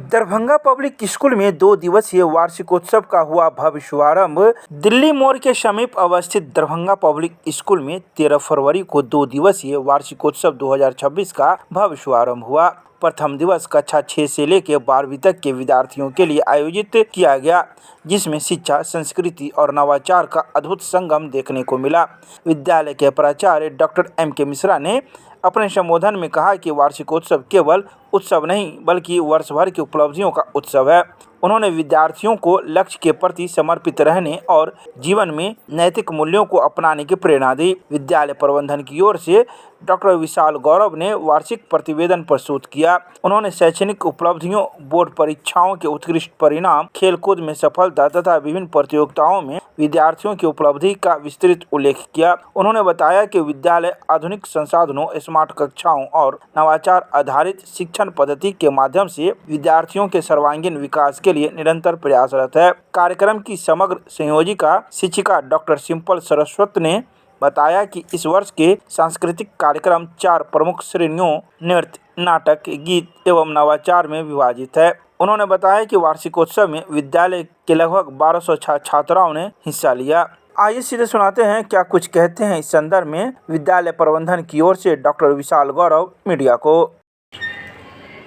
Darbhanga public school में 2 दिवसीय वार्षिकोत्सव का हुआ भव्य शुभारंभ। दिल्ली मोड़ के समीप अवस्थित दरभंगा पब्लिक स्कूल में 13 फरवरी को 2 दिवसीय वार्षिकोत्सव 2026 का भव्य शुभारंभ हुआ। प्रथम दिवस कक्षा 6 से लेकर 12वीं तक के विद्यार्थियों के लिए आयोजित किया गया, जिसमें शिक्षा, संस्कृति और नवाचार का अद्भुत संगम देखने को मिला। विद्यालय के प्राचार्य डॉक्टर M.K. मिश्रा ने अपने संबोधन में कहा कि वार्षिकोत्सव केवल उत्सव नहीं बल्कि वर्ष भर की उपलब्धियों का उत्सव है। उन्होंने विद्यार्थियों को लक्ष्य के प्रति समर्पित रहने और जीवन में नैतिक मूल्यों को अपनाने की प्रेरणा दी। विद्यालय प्रबंधन की ओर से डॉक्टर विशाल गौरव ने वार्षिक प्रतिवेदन प्रस्तुत किया। उन्होंने शैक्षणिक उपलब्धियों, बोर्ड परीक्षाओं के उत्कृष्ट परिणाम, खेलकूद में सफलता तथा विभिन्न प्रतियोगिताओं में विद्यार्थियों की उपलब्धि का विस्तृत उल्लेख किया। उन्होंने बताया कि विद्यालय आधुनिक संसाधनों, स्मार्ट कक्षाओं और नवाचार आधारित शिक्षण पद्धति के माध्यम से विद्यार्थियों के सर्वांगीण विकास के लिए निरंतर प्रयासरत है। कार्यक्रम की समग्र संयोजिका शिक्षिका डॉक्टर सिंपल सरस्वत ने बताया कि इस वर्ष के सांस्कृतिक कार्यक्रम 4 प्रमुख श्रेणियों नृत्य, नाटक, गीत एवं नवाचार में विभाजित है। उन्होंने बताया कि वार्षिकोत्सव में विद्यालय के लगभग 1200 छात्राओं ने हिस्सा लिया। आइए सीधे सुनाते हैं क्या कुछ कहते हैं इस संदर्भ में विद्यालय प्रबंधन की ओर से डॉक्टर विशाल गौरव मीडिया को।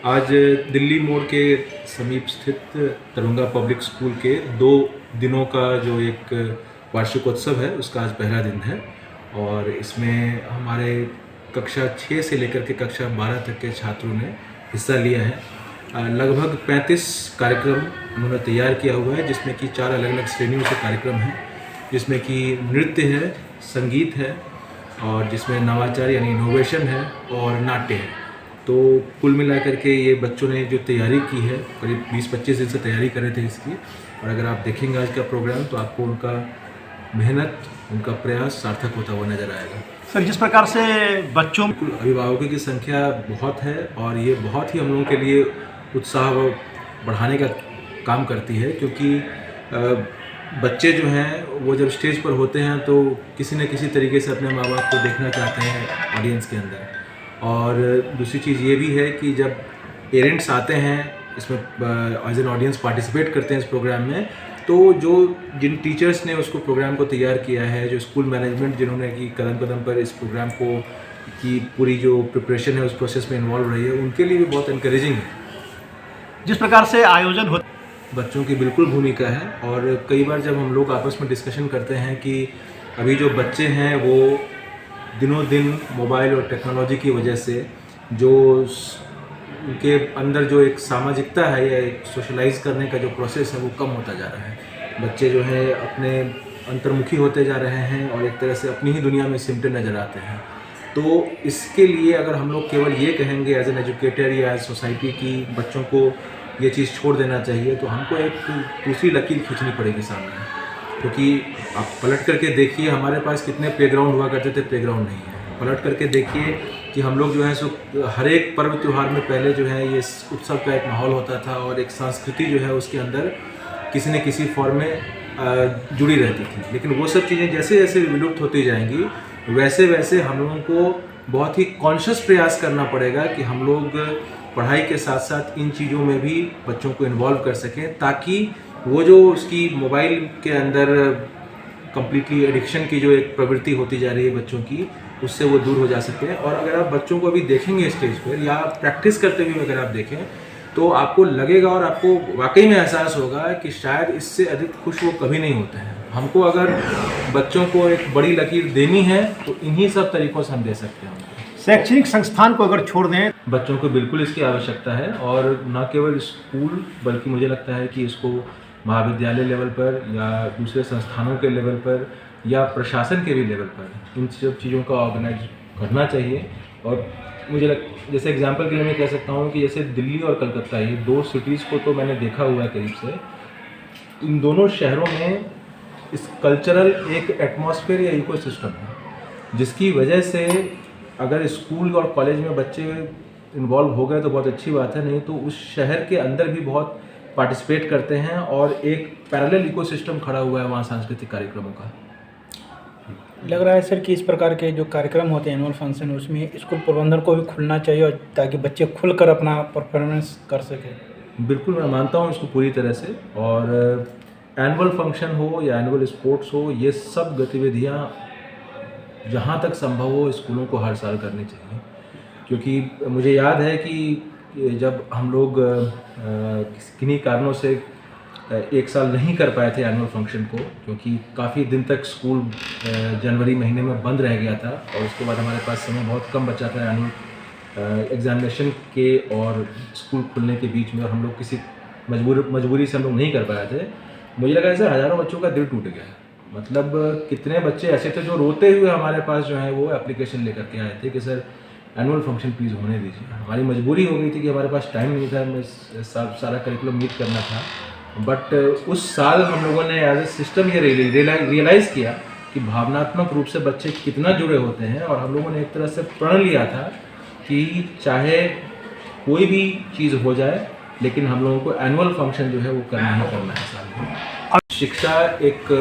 आज दिल्ली मोड़ के समीप स्थित दरभंगा पब्लिक स्कूल के 2 दिनों का जो एक वार्षिकोत्सव है उसका आज पहला दिन है और इसमें हमारे कक्षा 6 से लेकर के कक्षा 12 तक के छात्रों ने हिस्सा लिया है। लगभग 35 कार्यक्रम उन्होंने तैयार किया हुआ है, जिसमें कि 4 अलग अलग श्रेणियों के कार्यक्रम हैं, जिसमें कि नृत्य है, संगीत है और जिसमें नवाचार यानी इनोवेशन है और नाट्य है। तो कुल मिलाकर के ये बच्चों ने जो तैयारी की है, करीब 20-25 दिन से तैयारी कर रहे थे इसकी, और अगर आप देखेंगे आज का प्रोग्राम तो आपको उनका मेहनत, उनका प्रयास सार्थक होता हुआ नज़र आएगा। सर, जिस प्रकार से बच्चों अभिभावकों की संख्या बहुत है और ये बहुत ही हम लोगों के लिए उत्साह बढ़ाने का काम करती है, क्योंकि बच्चे जो हैं वो जब स्टेज पर होते हैं तो किसी न किसी तरीके से अपने माँ बाप को देखना चाहते हैं ऑडियंस के अंदर। और दूसरी चीज़ ये भी है कि जब पेरेंट्स आते हैं इसमें एज एन ऑडियंस पार्टिसिपेट करते हैं इस प्रोग्राम में, तो जिन टीचर्स ने उसको प्रोग्राम को तैयार किया है, जो स्कूल मैनेजमेंट जिन्होंने की कदम कदम पर इस प्रोग्राम को की पूरी जो प्रिपरेशन है उस प्रोसेस में इन्वॉल्व रही है, उनके लिए भी बहुत इनकरेजिंग है। जिस प्रकार से आयोजन होता बच्चों की बिल्कुल भूमिका है। और कई बार जब हम लोग आपस में डिस्कशन करते हैं कि अभी जो बच्चे हैं वो दिनों दिन मोबाइल और टेक्नोलॉजी की वजह से जो उनके अंदर जो एक सामाजिकता है या एक सोशलाइज करने का जो प्रोसेस है वो कम होता जा रहा है। बच्चे जो है अपने अंतर्मुखी होते जा रहे हैं और एक तरह से अपनी ही दुनिया में सिमटे नज़र आते हैं। तो इसके लिए अगर हम लोग केवल ये कहेंगे एज एन एजुकेटर या एज सोसाइटी की बच्चों को ये चीज़ छोड़ देना चाहिए, तो हमको एक दूसरी लकीर खींचनी पड़ेगी सामने। क्योंकि आप पलट करके देखिए हमारे पास कितने प्लेग्राउंड हुआ करते थे, प्लेग्राउंड नहीं है। पलट करके देखिए कि हम लोग जो है सो हर एक पर्व त्यौहार में पहले जो है ये उत्सव का एक माहौल होता था और एक संस्कृति जो है उसके अंदर किसी न किसी फॉर्म में जुड़ी रहती थी। लेकिन वो सब चीज़ें जैसे जैसे विलुप्त होती जाएंगी वैसे वैसे हम लोगों को बहुत ही कॉन्शियस प्रयास करना पड़ेगा कि हम लोग पढ़ाई के साथ साथ इन चीज़ों में भी बच्चों को इन्वॉल्व कर सकें, ताकि वो जो उसकी मोबाइल के अंदर कम्प्लीटली एडिक्शन की जो एक प्रवृत्ति होती जा रही है बच्चों की, उससे वो दूर हो जा सके। और अगर आप बच्चों को अभी देखेंगे स्टेज पर या प्रैक्टिस करते हुए अगर आप देखें तो आपको लगेगा और आपको वाकई में एहसास होगा कि शायद इससे अधिक खुश वो कभी नहीं होते हैं। हमको अगर बच्चों को एक बड़ी लकीर देनी है तो इन्हीं सब तरीक़ों से हम दे सकते हैं। शैक्षणिक संस्थान को अगर छोड़ दें, बच्चों को बिल्कुल इसकी आवश्यकता है और न केवल स्कूल बल्कि मुझे लगता है कि इसको महाविद्यालय लेवल पर या दूसरे संस्थानों के लेवल पर या प्रशासन के भी लेवल पर इन सब चीज़ों का ऑर्गेनाइज करना चाहिए। और मुझे जैसे एग्जांपल के लिए मैं कह सकता हूँ कि जैसे दिल्ली और कलकत्ता, ये 2 सिटीज़ को तो मैंने देखा हुआ है करीब से। इन दोनों शहरों में इस कल्चरल एक एटमॉस्फेयर या इकोसिस्टम है, जिसकी वजह से अगर स्कूल और कॉलेज में बच्चे इन्वॉल्व हो गए तो बहुत अच्छी बात है, नहीं तो उस शहर के अंदर भी बहुत पार्टिसिपेट करते हैं और एक पैरेलल इकोसिस्टम खड़ा हुआ है वहाँ सांस्कृतिक कार्यक्रमों का। लग रहा है सर कि इस प्रकार के जो कार्यक्रम होते हैं एनुअल फंक्शन, उसमें स्कूल प्रबंधन को भी खुलना चाहिए और ताकि बच्चे खुलकर अपना परफॉर्मेंस कर सकें। बिल्कुल मैं मानता हूँ इसको पूरी तरह से। और एनुअल फंक्शन हो या एनुअल स्पोर्ट्स हो, ये सब गतिविधियाँ जहाँ तक संभव हो स्कूलों को हर साल करनी चाहिए। क्योंकि मुझे याद है कि जब हम लोग किन्हीं कारणों से एक साल नहीं कर पाए थे एनुअल फंक्शन को, क्योंकि काफ़ी दिन तक स्कूल जनवरी महीने में बंद रह गया था और उसके बाद हमारे पास समय बहुत कम बचा था एनुअल एग्जामिनेशन के और स्कूल खुलने के बीच में, और हम लोग किसी मजबूरी से हम लोग नहीं कर पाए थे। मुझे लगा ऐसे हज़ारों बच्चों का दिल टूट गया। मतलब कितने बच्चे ऐसे थे जो रोते हुए हमारे पास जो है वो एप्लीकेशन लेकर के आए थे कि सर एनुअल फंक्शन प्लीज़ होने दीजिए। हमारी मजबूरी हो गई थी कि हमारे पास टाइम नहीं था, हमें सारा करिकुलम मीट करना था। बट उस साल हम लोगों ने एज ए सिस्टम ये रियलाइज़ किया कि भावनात्मक रूप से बच्चे कितना जुड़े होते हैं, और हम लोगों ने एक तरह से प्रण लिया था कि चाहे कोई भी चीज़ हो जाए लेकिन हम लोगों को एनुअल फंक्शन जो है वो करना ही करना है साल में। शिक्षा एक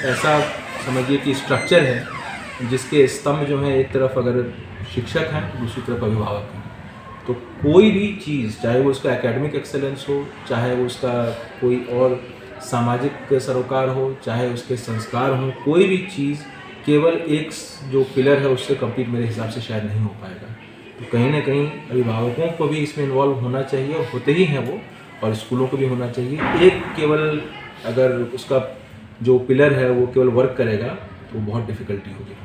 ऐसा समझिए कि स्ट्रक्चर है जिसके स्तंभ जो है, एक तरफ अगर शिक्षक हैं तो दूसरी तरफ अभिभावक हैं। तो कोई भी चीज़, चाहे वो उसका एकेडमिक एक्सेलेंस हो, चाहे वो उसका कोई और सामाजिक सरोकार हो, चाहे उसके संस्कार हों, कोई भी चीज़ केवल एक जो पिलर है उससे कंप्लीट मेरे हिसाब से शायद नहीं हो पाएगा। तो कहीं ना कहीं अभिभावकों को भी इसमें इन्वॉल्व होना चाहिए, और होते ही हैं वो, और स्कूलों को भी होना चाहिए। एक केवल अगर उसका जो पिलर है वो केवल वर्क करेगा तो बहुत डिफ़िकल्टी होगी।